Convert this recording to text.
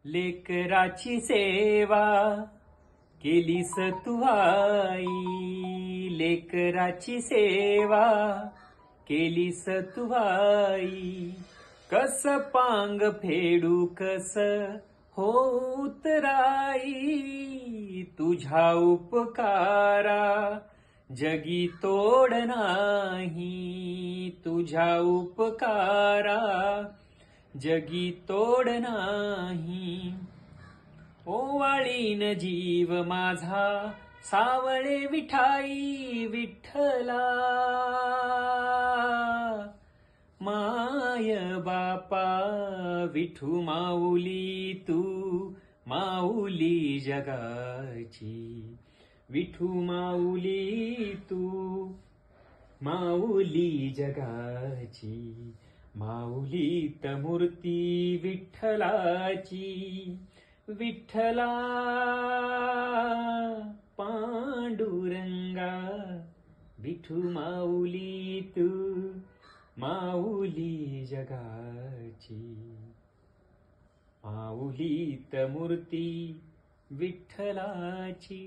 लेकराची सेवा केलीस तू आई, लेकराची सेवा केलीस तू आई. कस पांग फेडू कस हो उतराई, तुझ्या उपकारा जगी तोड नाही, तुझ्या उपकारा जगी तोड नाही. ओवाळीन जीव माझा सावळे विठाई विठ्ठला, माय बापा विठू माऊली तू माऊली जगाची, विठू माऊली तू माऊली जगाची. माऊलीत मूर्ती विठ्ठलाची, विठ्ठला पांडुरंगा विठू माऊली तू माऊली जगाची. माऊलीत मूर्ती विठ्ठलाची.